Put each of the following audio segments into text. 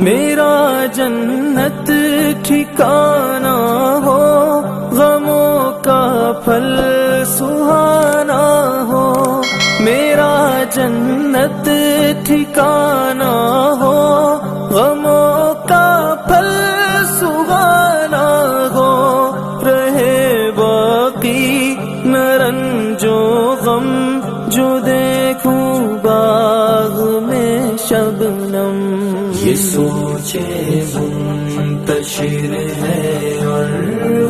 میرا جنت ٹھکانہ ہو، غموں کا پھل سہانا ہو، میرا جنت ٹھکانہ ہو، غموں کا پھل سہانا ہو، رہے باقی نہ رنج و غم، جو دیکھوں باغ میں شبنم۔ یہ سوچے منتشر ہے اور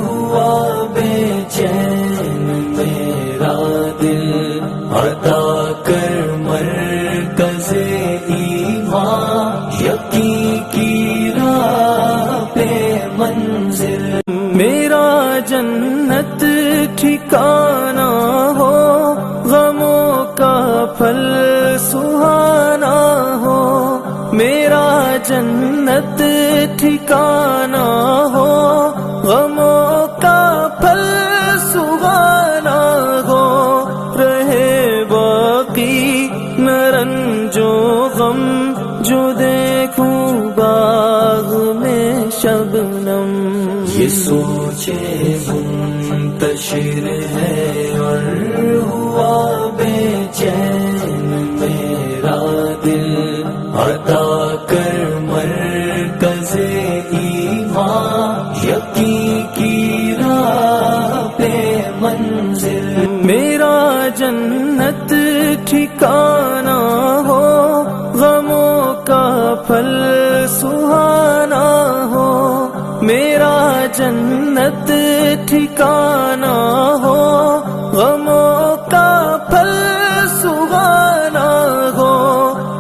ہوا بے چین میرا دل، عطا کر مرکز ایمان، یقین کی راہ پہ منزل۔ میرا جنت ٹھکانہ ہو، غموں کا پھل سہانا ہو، میرا جنت ٹھکانہ ہو، غموں کا پھل سہانا ہو، رہے باقی نہ رنج و غم، جو دیکھوں باغ میں شبنم۔ یہ سوچے منتشر ہے اور ہوا بے چین میرا دل، عطا کر مرکز ایمان، یقین کی راہ پہ منزل۔ میرا جنت ٹھکانہ ہو، غموں کا پھل سہانا ہو، میرا جنت ٹھکانہ ہو، غموں کا پھل سہانا ہو،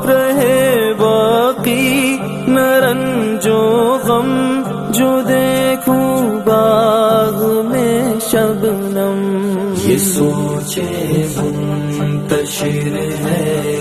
رہے باقی نہ رنج و غم، جو دیکھوں باغ میں شبنم۔ یہ سوچے منتشر ہے